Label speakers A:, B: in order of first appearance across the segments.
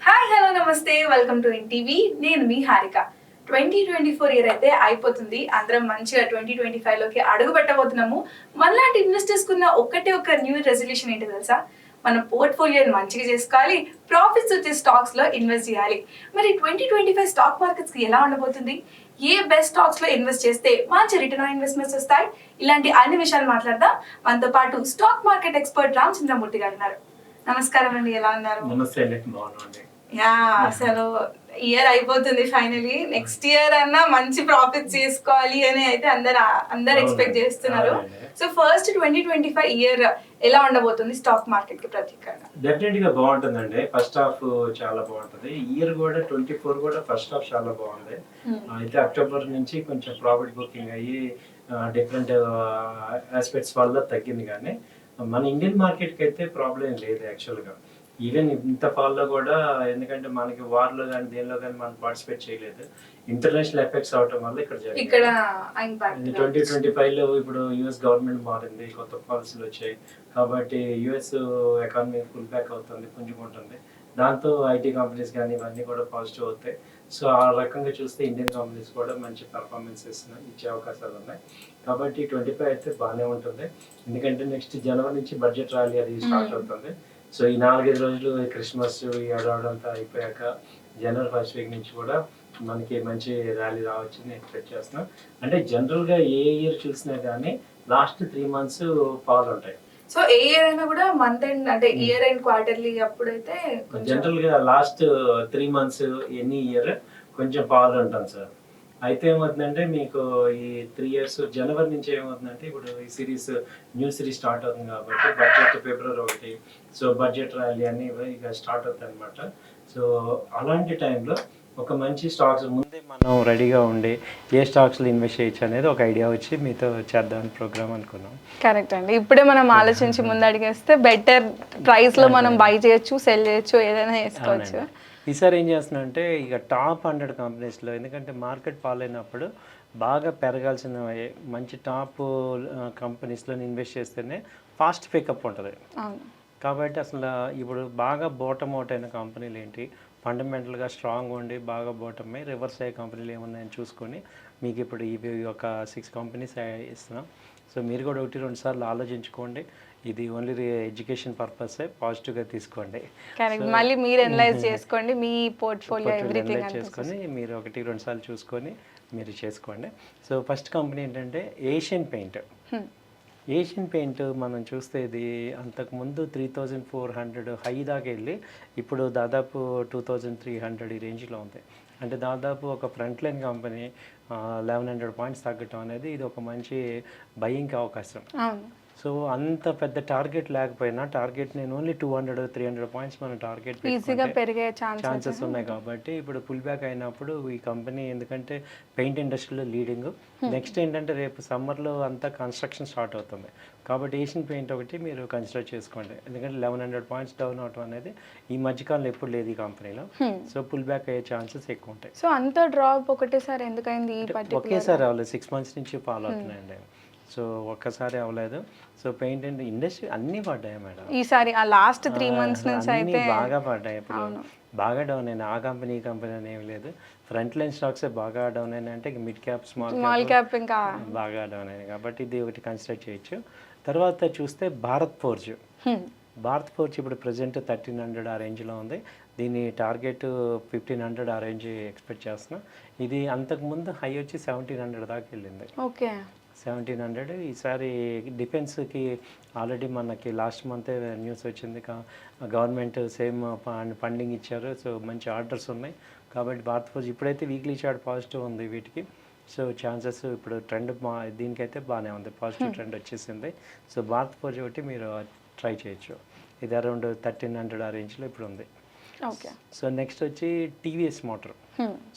A: Hi hello నమస్తే welcome to NTV. నేను మీ Harika. 2024 year అయితే అయిపోతుంది. అందరం మంచిగా 2025లోకి అడుగు పెట్టబోతున్నాము. మనలాంటి ఇన్వెస్టర్స్ కున్న ఒక్క న్యూ రెజల్యూషన్ ఏంటో తెలుసా? మన పోర్ట్ఫోలియోని మంచిగా చేసుకోవాలి, ప్రాఫిట్స్ వచ్చే స్టాక్స్ లో ఇన్వెస్ట్ చేయాలి. మరి 2025 స్టాక్ మార్కెట్స్ కి ఎలా ఉండబోతుంది? ఏ బెస్ట్ స్టాక్స్ లో ఇన్వెస్ట్ చేస్తే మంచి రిటర్న్ ఆన్ ఇన్వెస్ట్మెంట్స్ వస్తాయి? ఇలాంటి అన్ని విషయాలు మాట్లాడదాం. మనతో పాటు స్టాక్ మార్కెట్ ఎక్స్పర్ట్ రామచంద్రమూర్తి గారు ఉన్నారు. నమస్కారం అండి, ఎలా ఉన్నారు?
B: నమస్తే అండి, బాగున్నాండి.
A: యా, అసలు ఇయర్ అయిపోతుంది ఫైనలీ. నెక్స్ట్ ఇయర్ అన్నా మంచి ప్రాఫిట్స్ చేసుకోవాలి అని అయితే అందరు ఎక్స్పెక్ట్ చేస్తున్నారు. సో ఫస్ట్ 2025 ఇయర్ ఎలా ఉండబోతుంది స్టాక్ మార్కెట్ కి ప్రత్యేకంగా?
B: డెఫినెట్ గా బాగుంటుందండి. ఫస్ట్ హాఫ్ చాలా బాగుంటుంది. ఇయర్ కూడా 24 కూడా ఫస్ట్ హాఫ్ చాలా బాగుంది. అయితే అక్టోబర్ నుంచి కొంచెం ప్రాఫిట్ బుకింగ్ అయ్యి డిఫరెంట్ ఆస్పెక్ట్స్ వల్ల తగ్గింది, కానీ మన ఇండియన్ మార్కెట్ కి అయితే ప్రాబ్లం లేదు యాక్చువల్ గా. ఈవెన్ ఇంత ఫాల్లో కూడా, ఎందుకంటే మనకి వార్లో కానీ దేనిలో కానీ మనం పార్టిసిపేట్ చేయలేదు. ఇంటర్నేషనల్ ఎఫెక్ట్స్ అవటం వల్ల ఇక్కడ 2025లో ఇప్పుడు యుఎస్ గవర్నమెంట్ మారింది, కొత్త పాలసీలు వచ్చాయి. కాబట్టి యుఎస్ ఎకానమీ ఫుల్ బ్యాక్ అవుతుంది, పుంజుకుంటుంది. దాంతో ఐటీ కంపెనీస్ కానీ ఇవన్నీ కూడా పాజిటివ్ అవుతాయి. సో ఆ రకంగా చూస్తే ఇండియన్ కంపెనీస్ కూడా మంచి పర్ఫార్మెన్స్ ఇచ్చే అవకాశాలు ఉన్నాయి. కాబట్టి 25 అయితే బాగానే ఉంటుంది. ఎందుకంటే నెక్స్ట్ జనవరి నుంచి బడ్జెట్ ర్యాలీ అది స్టార్ట్ అవుతుంది. సో ఈ 4-5 రోజులు క్రిస్మస్ ఈ ఏడాదంతా అయిపోయాక జనవరి ఫస్ట్ వీక్ నుంచి కూడా మనకి మంచి ర్యాలీ రావచ్చని ఎక్స్పెక్ట్ చేస్తున్నాం. అంటే జనరల్గా ఏ ఇయర్ చూసినా కానీ లాస్ట్ 3 months ఫాల్ ఉంటాయి.
A: సో ఏ ఇయర్ అయినా కూడా మంత్ ఎండ్ అంటే ఇయర్ ఎండ్ క్వార్టర్లీ అప్పుడైతే
B: జనరల్ గా లాస్ట్ 3 months ఎనీ ఇయర్ కొంచెం ఫాల్ ఉంటుంది సార్. అయితే ఏమవుతుందంటే మీకు ఈ 3 years జనవరి నుంచి ఏమవుతుందంటే ఇప్పుడు ఈ న్యూ సిరీస్ స్టార్ట్ అవుతుంది కాబట్టి బడ్జెట్ ఫిబ్రవరి 1, సో బడ్జెట్ ర్యాలీ అన్ని ఇక స్టార్ట్ అవుతాయి అనమాట. సో అలాంటి టైంలో ఒక మంచి స్టాక్స్ ముందే మనం రెడీగా ఉండి ఏ స్టాక్స్లో ఇన్వెస్ట్ చేయొచ్చు అనేది ఒక ఐడియా వచ్చి మీతో చేద్దామని ప్రోగ్రామ్ అనుకున్నాం.
C: కరెక్ట్ అండి. ఇప్పుడే మనం ఆలోచించి ముందు అడిగేస్తే బెటర్ ప్రైస్లో మనం బై చేయొచ్చు, సెల్ చేయొచ్చు, ఏదైనా చేసుకోవచ్చు.
B: ఈసారి ఏం చేస్తున్నాం అంటే ఇక టాప్ 100 కంపెనీస్లో, ఎందుకంటే మార్కెట్ ఫాల్ అయినప్పుడు బాగా పెరగాల్సిన మంచి టాప్ కంపెనీస్లో ఇన్వెస్ట్ చేస్తేనే ఫాస్ట్ పికప్ ఉంటుంది. కాబట్టి అసలు ఇప్పుడు బాగా బాటమ్ అవుట్ అయిన కంపెనీలు ఏంటి, ఫండమెంటల్గా స్ట్రాంగ్ ఉండి బాగా బాటమ్ అయ్యి రివర్స్ అయ్యే కంపెనీలు ఏమున్నాయని చూసుకొని మీకు ఇప్పుడు ఇవి ఒక 6 కంపెనీస్ ఇస్తున్నాం. సో మీరు కూడా 1-2 సార్లు ఆలోచించుకోండి. ఇది ఓన్లీ ఎడ్యుకేషన్ పర్పసే, పాజిటివ్గా తీసుకోండి.
C: మళ్ళీ మీరు అనలైజ్ చేసుకోండి, మీ పోర్ట్ఫోలియో ఎవ్రీథింగ్
B: చేసుకొని మీరు 1-2 సార్లు చూసుకొని మీరు చేసుకోండి. సో ఫస్ట్ కంపెనీ ఏంటంటే ఏషియన్ పెయింట్. ఏషియన్ పెయింట్ మనం చూస్తే ఇది అంతకుముందు 3400 హై దాకా వెళ్ళి ఇప్పుడు దాదాపు 2300 ఈ రేంజ్లో ఉంది. అంటే దాదాపు ఒక ఫ్రంట్ లైన్ కంపెనీ 1100 పాయింట్స్ తగ్గటం అనేది ఇది ఒక మంచి బయింగ్ అవకాశం. సో అంత పెద్ద టార్గెట్ లేకపోయినా టార్గెట్ నేను ఓన్లీ 200-300 పాయింట్స్ మన టార్గెట్
C: ఈజీగా పెరిగే
B: ఛాన్సెస్ ఉన్నాయి. కాబట్టి ఇప్పుడు పుల్ బ్యాక్ అయినప్పుడు ఈ కంపెనీ, ఎందుకంటే పెయింట్ ఇండస్ట్రీలో లీడింగ్. నెక్స్ట్ ఏంటంటే రేపు సమ్మర్లో అంతా కన్స్ట్రక్షన్ స్టార్ట్ అవుతుంది. కాబట్టి ఏషియన్ పెయింట్ ఒకటి మీరు కన్సిడర్ చేసుకోండి. ఎందుకంటే 1100 పాయింట్స్ డౌన్ అవటం అనేది ఈ మధ్యకాలంలో ఎప్పుడు లేదు ఈ కంపెనీలో. సో పుల్ బ్యాక్ అయ్యే ఛాన్సెస్ ఎక్కువ ఉంటాయి.
C: సో అంత డ్రాప్ ఒకటేసారి ఎందుకైంది?
B: ఒకేసారి అవ్వలేదు, 6 months నుంచి ఫాలో అవుతున్నాయండి. సో ఒక్కసారి అవ్వలేదు. సో పెయింట్ అండ్ ఇండస్ట్రీ అన్నీ పడ్డాయి మేడం
C: ఈసారి. ఆ లాస్ట్ 3 months నుంచి అయితే
B: బాగా పడ్డాయి. ఇప్పుడు బాగా డౌన్ అయినా ఆ కంపెనీ ఈ కంపెనీ అని ఏం లేదు. ఫ్రంట్ లైన్ స్టాక్స్ బాగా డౌన్ అయినా అంటే మిడ్ క్యాప్, స్మాల్
C: క్యాప్ ఇంకా
B: బాగా డౌన్ అయినాయి. కాబట్టి ఇది ఒకటి కన్సిడర్ చేయొచ్చు. తర్వాత చూస్తే భారత్ ఫోర్జ్ ఇప్పుడు ప్రజెంట్ 1300 ఆ రేంజ్లో ఉంది. దీని టార్గెట్ 1500 ఆ రేంజ్ ఎక్స్పెక్ట్ చేస్తున్నాం. ఇది అంతకుముందు హై వచ్చి 1700 దాకా వెళ్ళింది.
C: ఓకే,
B: 1700. ఈసారి డిఫెన్స్కి ఆల్రెడీ మనకి లాస్ట్ మంతే న్యూస్ వచ్చింది, గవర్నమెంట్ సేమ్ ఫండింగ్ ఇచ్చారు. సో మంచి ఆర్డర్స్ ఉన్నాయి. కాబట్టి భారత్ ఫోర్జ్ ఇప్పుడైతే వీక్లీ చార్ట్ పాజిటివ్ ఉంది వీటికి. సో ఛాన్సెస్ ఇప్పుడు ట్రెండ్ దీనికైతే బాగానే ఉంది, పాజిటివ్ ట్రెండ్ వచ్చేసింది. సో భారత్ ఫోర్జ్ ఒకటి మీరు ట్రై చేయొచ్చు. ఇది అరౌండ్ 1300 ఆ రేంజ్లో ఇప్పుడు ఉంది.
C: ఓకే.
B: సో నెక్స్ట్ వచ్చి టీవీఎస్ మోటార్.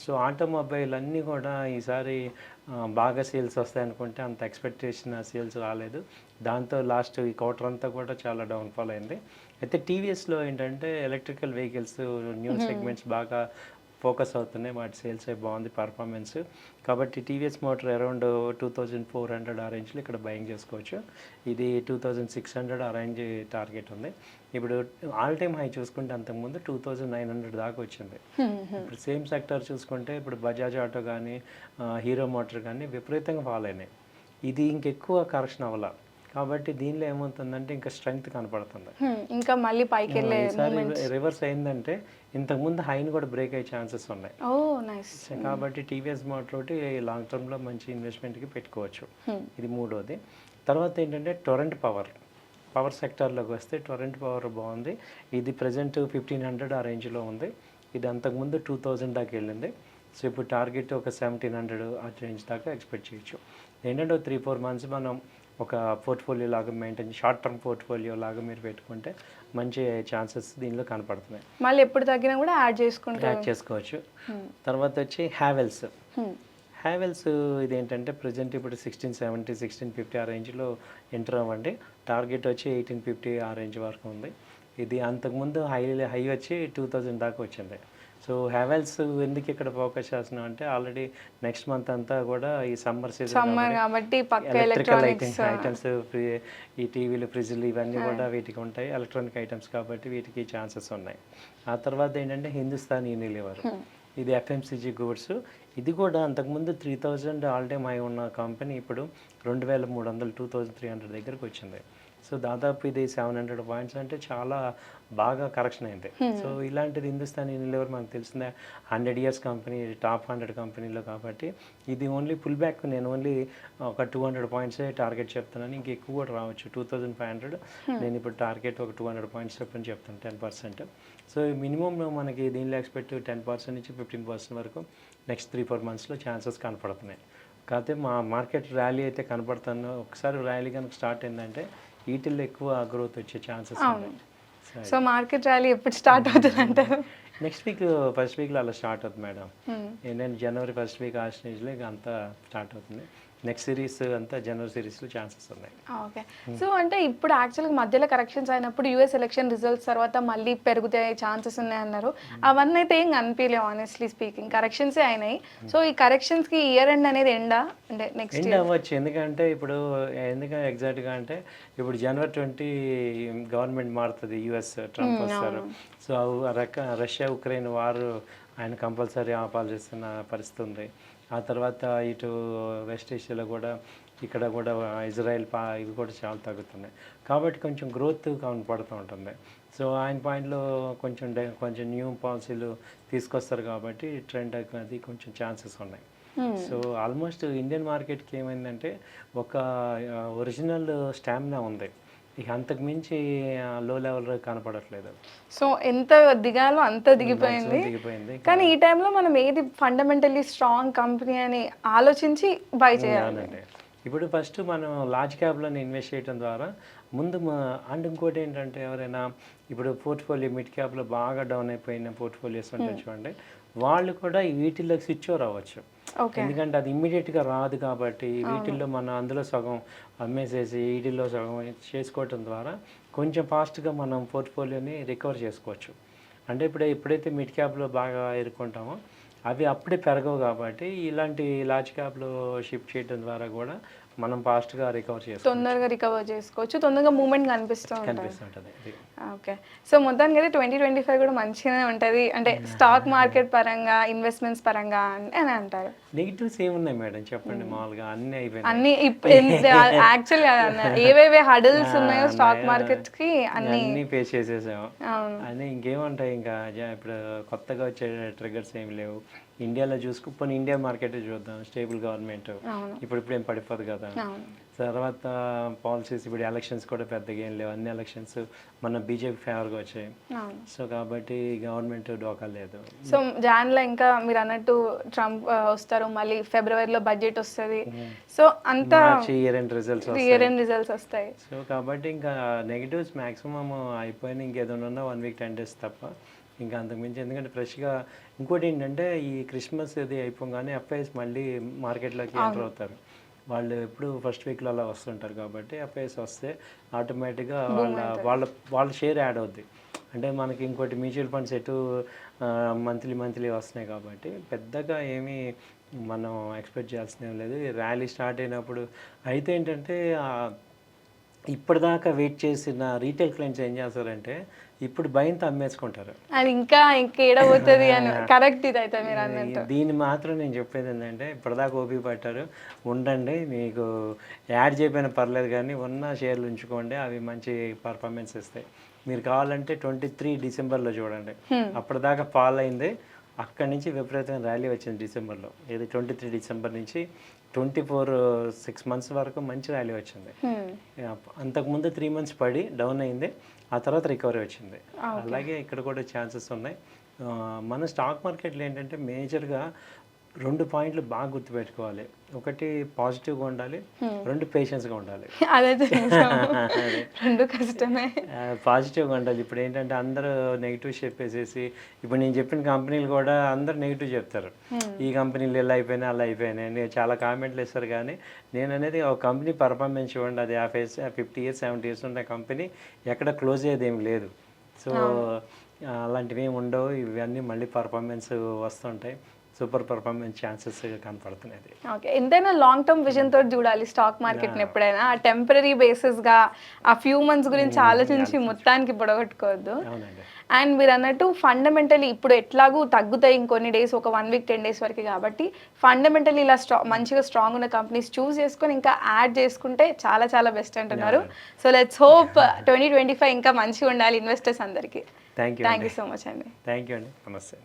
B: సో ఆటోమొబైల్ అన్నీ కూడా ఈసారి బాగా సేల్స్ వస్తాయి అనుకుంటే అంత ఎక్స్పెక్టేషన్ సేల్స్ రాలేదు. దాంతో లాస్ట్ ఈ క్వార్టర్ అంతా కూడా చాలా డౌన్ఫాల్ అయింది. అయితే టీవీఎస్లో ఏంటంటే ఎలక్ట్రికల్ వెహికల్స్ న్యూ సెగ్మెంట్స్ బాగా ఫోకస్ అవుతున్నాయి, వాటి సేల్స్ అయి బాగుంది పర్ఫార్మెన్స్. కాబట్టి టీవీఎస్ మోటార్ అరౌండ్ 2400 ఆ రేంజ్లో ఇక్కడ బయింగ్ చేసుకోవచ్చు. ఇది 2600 ఆ రేంజ్ టార్గెట్ ఉంది. ఇప్పుడు ఆల్ టైమ్ హై చూసుకుంటే అంతకుముందు 2900 దాకా వచ్చింది. ఇప్పుడు సేమ్ సెక్టర్ చూసుకుంటే ఇప్పుడు బజాజ్ ఆటో కానీ హీరో మోటార్ కానీ విపరీతంగా ఫాల్ అయినాయి. ఇది ఇంకెక్కువ కరెక్షన్ అవ్వాల. కాబట్టి దీనిలో ఏమవుతుందంటే ఇంకా స్ట్రెంగ్త్ కనపడుతుంది.
C: ఇంకా మళ్ళీ పైకి వెళ్ళే
B: రివర్స్ అయిందంటే ఇంతకుముందు హైని కూడా బ్రేక్ అయ్యే ఛాన్సెస్ ఉన్నాయి.
C: ఓ నైస్.
B: కాబట్టి టీవీఎస్ మోటార్ లాంగ్ టర్మ్లో మంచి ఇన్వెస్ట్మెంట్కి పెట్టుకోవచ్చు. ఇది మూడోది. తర్వాత ఏంటంటే టొరెంట్ పవర్ సెక్టార్లోకి వస్తే టొరెంట్ పవర్ బాగుంది. ఇది ప్రజెంట్ 1500 ఆ రేంజ్లో ఉంది. ఇది అంతకుముందు 2000 దాకా వెళ్ళింది. సో ఇప్పుడు టార్గెట్ ఒక 1700 ఆ రేంజ్ దాకా ఎక్స్పెక్ట్ చేయొచ్చు. ఏంటంటే 3-4 మంత్స్ మనం ఒక పోర్ట్ఫోలియో లాగా మెయింటైన్, షార్ట్ టర్మ్ పోర్ట్ఫోలియో లాగా మీరు పెట్టుకుంటే మంచి ఛాన్సెస్ దీనిలో కనపడుతున్నాయి.
C: మళ్ళీ ఎప్పుడు తగ్గినా కూడా యాడ్
B: చేసుకోవచ్చు. తర్వాత వచ్చి హ్యావెల్స్ ఇదేంటంటే ప్రజెంట్ ఇప్పుడు 1670, 1650 ఆ రేంజ్లో ఎంటర్ అవ్వండి. టార్గెట్ వచ్చి 1850 ఆ రేంజ్ వరకు ఉంది. ఇది అంతకుముందు హై వచ్చి 2000 దాకా వచ్చింది. సో హ్యావెల్స్ ఎందుకు ఇక్కడ ఫోకస్ చేస్తున్నాం అంటే ఆల్రెడీ నెక్స్ట్ మంత్ అంతా కూడా ఈ సమ్మర్ సీజన్
C: కాబట్టి
B: ఎలక్ట్రికల్ ఐటమ్స్, ఈ టీవీలు, ఫ్రిడ్జ్లు ఇవన్నీ కూడా వీటికి ఉంటాయి, ఎలక్ట్రానిక్ ఐటమ్స్ కాబట్టి వీటికి ఛాన్సెస్ ఉన్నాయి. ఆ తర్వాత ఏంటంటే హిందుస్థాన్ యూనిలివర్, ఇది FMCG గూడ్స్. ఇది కూడా అంతకుముందు 3000 ఆల్ టైమ్ హై ఉన్న కంపెనీ ఇప్పుడు 2300, 2300 దగ్గరకు వచ్చింది. సో దాదాపు ఇది 700 పాయింట్స్ అంటే చాలా బాగా కరెక్షన్ అయింది. సో ఇలాంటిది హిందుస్థాన్ యూనిలివర్ మనకు తెలిసిందే 100 years కంపెనీ, టాప్ 100 కంపెనీలో. కాబట్టి ఇది ఓన్లీ పుల్ బ్యాక్, నేను ఓన్లీ ఒక 200 పాయింట్సే టార్గెట్ చెప్తున్నాను, ఇంక ఎక్కువ కూడా రావచ్చు 2500. నేను ఇప్పుడు టార్గెట్ ఒక 200 పాయింట్స్ చెప్పని చెప్తాను, 10%. సో మినిమం మనకి దీనిలో ఎక్స్పెక్ట్ 10% నుంచి 15% వరకు నెక్స్ట్ 3-4 మంత్స్లో ఛాన్సెస్ కనపడుతున్నాయి. కాకపోతే మా మార్కెట్ ర్యాలీ అయితే కనపడుతాను. ఒకసారి ర్యాలీ కనుక స్టార్ట్ అయిందంటే వీటిల్లో ఎక్కువ గ్రోత్ వచ్చే ఛాన్సెస్ ఉన్నాయి.
C: సో మార్కెట్ ర్యాలీ ఎప్పుడు స్టార్ట్ అవుతుంది అంటారు?
B: నెక్స్ట్ వీక్ ఫస్ట్ వీక్లో అలా స్టార్ట్ అవుతుంది మేడం. ఏంటంటే జనవరి ఫస్ట్ వీక్ ఆ స్టేజ్లో ఇక అంతా స్టార్ట్ అవుతుంది. నెక్స్ట్ సిరీస్ అంతా జనవరి సిరీస్లో ఛాన్సెస్ ఉన్నాయి.
C: ఓకే. సో అంటే ఇప్పుడు యాక్చువల్గా మధ్యలో కరెక్షన్స్ అయినప్పుడు యూఎస్ ఎలక్షన్ రిజల్ట్స్ తర్వాత మళ్ళీ పెరుగుతే ఛాన్సెస్ ఉన్నాయన్నారు. అవన్నీ అయితే ఏం కనిపించలేవు ఆనెస్ట్లీ స్పీకింగ్, కరెక్షన్సే అయినాయి. సో ఈ కరెక్షన్స్కి ఇయర్ ఎండ్ అనేది ఎండా అంటే నెక్స్ట్
B: ఎండ్ అవ్వచ్చు. ఎందుకంటే ఇప్పుడు ఎగ్జాక్ట్గా అంటే ఇప్పుడు January 20 గవర్నమెంట్ మారుతుంది, యుఎస్ ట్రంప్ వస్తారు. సో రష్యా ఉక్రెయిన్ వారు ఆయన కంపల్సరీ ఆపాల్సిన పరిస్థితి ఉంది. ఆ తర్వాత ఇటు వెస్ట్ ఏషియాలో కూడా ఇక్కడ కూడా ఇజ్రాయెల్ ఇవి కూడా చాలా తగ్గుతున్నాయి. కాబట్టి కొంచెం గ్రోత్ కనపడుతూ ఉంటుంది. సో ఆయన పాయింట్లో కొంచెం న్యూ పాలసీలు తీసుకొస్తారు కాబట్టి ట్రెండ్ అది కొంచెం ఛాన్సెస్ ఉన్నాయి. సో ఆల్మోస్ట్ ఇండియన్ మార్కెట్కి ఏమైందంటే ఒక ఒరిజినల్ స్టామినా ఉంది, ఇక అంతకు మించి లో లెవెల్ కనపడట్లేదు.
C: సో ఎంత దిగాలో అంత దిగిపోయింది. కానీ ఈ టైంలో మనం ఏది ఫండమెంటల్లీ స్ట్రాంగ్ కంపెనీ అని ఆలోచించి బై చేయాలండి.
B: ఇప్పుడు ఫస్ట్ మనం లార్జ్ క్యాప్లో ఇన్వెస్ట్ చేయడం ద్వారా ముందు అండ్ ఇంకోటి ఏంటంటే ఎవరైనా ఇప్పుడు పోర్ట్ఫోలియో మిడ్ క్యాప్లో బాగా డౌన్ అయిపోయిన పోర్ట్ఫోలియోస్ ఉంటాయి చూడండి, వాళ్ళు కూడా వీటిల్లోకి స్విచ్ ఓవర్ అవ్వచ్చు. ఎందుకంటే అది ఇమ్మీడియట్గా రాదు కాబట్టి వీటిల్లో మనం అందులో సగం అమ్మేసేసి వీటిల్లో సగం చేసుకోవటం ద్వారా కొంచెం ఫాస్ట్గా మనం పోర్ట్ఫోలియోని రికవర్ చేసుకోవచ్చు. అంటే ఎప్పుడైతే మిడ్ క్యాప్లో బాగా ఎదుర్కొంటామో అవి అప్పుడే పెరగవు కాబట్టి ఇలాంటి లార్జ్ క్యాప్లో షిఫ్ట్ చేయడం ద్వారా కూడా మనం ఫాస్ట్గా
C: తొందరగా రికవర్ చేసుకోవచ్చు, తొందరగా మూమెంట్ కనిపిస్తుంటుంది. ఓకే. సో మొత్తానికి అయితే 2025 కూడా మంచిగానే ఉంటుంది అంటే స్టాక్ మార్కెట్ పరంగా, ఇన్వెస్ట్మెంట్స్ పరంగా అని అంటారు.
B: నెగిటివ్స్ ఏమున్నాయి మేడం చెప్పండి? మామూలుగా అన్ని అయిపోయినాయి.
C: అన్ని యాక్చువల్లీ ఏవేవే హడల్స్ ఉన్నాయో స్టాక్ మార్కెట్ కి అన్ని
B: ఫేస్ చేసేసాము. అన్నీ ఇంకేముంటాయి, ఇంకా ఇప్పుడు కొత్తగా వచ్చే ట్రిగర్స్ ఏమి లేవు. ఇండియాలో చూసుకుని ఇండియా మార్కెట్ చూద్దాం, స్టేబుల్ గవర్నమెంట్ ఇప్పుడు ఏం పడిపోదు కదా. తర్వాత పాలసీస్ ఇప్పుడు ఎలక్షన్స్ కూడా పెద్దగా ఏం లేవు, అన్ని ఎలక్షన్స్ మన బీజేపీ ఫేవర్గా వచ్చాయి. సో కాబట్టి గవర్నమెంట్ డోకా లేదు.
C: సో జాన్లో ఇంకా మీరు అన్నట్టు ట్రంప్ వస్తారు, మళ్ళీ ఫిబ్రవరిలో బడ్జెట్ వస్తుంది. సో అంతా
B: ఇయర్ ఎండ్ రిజల్ట్స్
C: వస్తాయి.
B: సో కాబట్టి ఇంకా నెగిటివ్స్ మ్యాక్సిమం అయిపోయినాయి. ఇంకేదైనా ఉన్నా 1 week 10 days తప్ప ఇంకా అంతకుమించి. ఎందుకంటే ఫ్రెష్గా ఇంకోటి ఏంటంటే ఈ క్రిస్మస్ ఇది అయిపోగానే FIs మళ్ళీ మార్కెట్లోకి ఎంటర్ అవుతారు. వాళ్ళు ఎప్పుడు ఫస్ట్ వీక్లో అలా వస్తుంటారు కాబట్టి FIs వస్తే ఆటోమేటిక్గా వాళ్ళ షేర్ యాడ్ అవుద్ది. అంటే మనకి ఇంకోటి మ్యూచువల్ ఫండ్స్ ఎటు మంత్లీ వస్తున్నాయి కాబట్టి పెద్దగా ఏమీ మనం ఎక్స్పెక్ట్ చేయాల్సిన ఏం లేదు. ర్యాలీ స్టార్ట్ అయినప్పుడు అయితే ఏంటంటే ఇప్పటిదాకా వెయిట్ చేసిన రీటైల్ క్లయింట్స్ ఏం చేస్తారంటే ఇప్పుడు భయంతో అమ్మేసుకుంటారు.
C: అది ఇంకా ఏడబోతుంది అని కరెక్ట్ ఇది అయితే మీరు అన్నట్టు.
B: దీన్ని మాత్రం నేను చెప్పేది ఏంటంటే ఇప్పటిదాకా ఓపిక పట్టారు, ఉండండి, మీకు యాడ్ చేయకపోయినా పర్లేదు కానీ ఉన్న షేర్లు ఉంచుకోండి, అవి మంచి పర్ఫార్మెన్స్ ఇస్తాయి. మీరు కావాలంటే 23 డిసెంబర్లో చూడండి, అప్పటిదాకా ఫాల్ అయింది, అక్కడి నుంచి విపరీతమైన ర్యాలీ వచ్చింది డిసెంబర్లో. ఇది 23 డిసెంబర్ నుంచి 24 6 months వరకు మంచి ర్యాలీ వచ్చింది. అంతకుముందు 3 months పడి డౌన్ అయింది, ఆ తర్వాత రికవరీ వచ్చింది. అలాగే ఇక్కడ కూడా ఛాన్సెస్ ఉన్నాయి. మన స్టాక్ మార్కెట్లో ఏంటంటే మేజర్గా 2 పాయింట్లు బాగా గుర్తుపెట్టుకోవాలి. ఒకటి పాజిటివ్గా ఉండాలి, 2 పేషెన్స్గా ఉండాలి.
C: అదైతే రెండు కష్టమే.
B: పాజిటివ్గా ఉండాలి. ఇప్పుడు ఏంటంటే అందరూ నెగిటివ్ చెప్పేసేసి, ఇప్పుడు నేను చెప్పిన కంపెనీలు కూడా అందరూ నెగిటివ్ చెప్తారు. ఈ కంపెనీలు ఇలా అయిపోయినాయి అలా అయిపోయినాయి అని చాలా కామెంట్లు ఇస్తారు. కానీ నేను అనేది ఒక కంపెనీ పర్ఫార్మెన్స్ చూడండి, అది 50 years 70 years ఉన్న కంపెనీ ఎక్కడ క్లోజ్ అయ్యేది ఏమి లేదు. సో అలాంటివి ఏమి ఉండవు, ఇవన్నీ మళ్ళీ పర్ఫార్మెన్స్ వస్తుంటాయి, సూపర్ పర్ఫార్మెన్స్ ఛాన్సెస్ కనపడుతున్నాయి.
C: ఓకే, ఎంతైనా లాంగ్ టర్మ్ విజన్ తోటి చూడాలి స్టాక్ మార్కెట్ని ఎప్పుడైనా. ఆ టెంపరీ బేసిస్గా ఆ ఫ్యూ మంత్స్ గురించి ఆలోచించి మొత్తానికి పొడగొట్టుకోవద్దు. అండ్ మీరు అన్నట్టు ఫండమెంటలీ ఇప్పుడు ఎట్లాగూ తగ్గుతాయి ఇంకొన్ని డేస్, ఒక 1 week 10 days వరకు, కాబట్టి ఫండమెంటలీ ఇలా మంచిగా స్ట్రాంగ్ ఉన్న కంపెనీస్ చూస్ చేసుకొని ఇంకా యాడ్ చేసుకుంటే చాలా చాలా బెస్ట్ అంటున్నారు. సో లెట్స్ హోప్ 2025 ఇంకా మంచిగా ఉండాలి ఇన్వెస్టర్స్ అందరికీ.
B: థ్యాంక్ యూ
C: సో మచ్ అండి.
B: థ్యాంక్ యూ అండి. నమస్తే.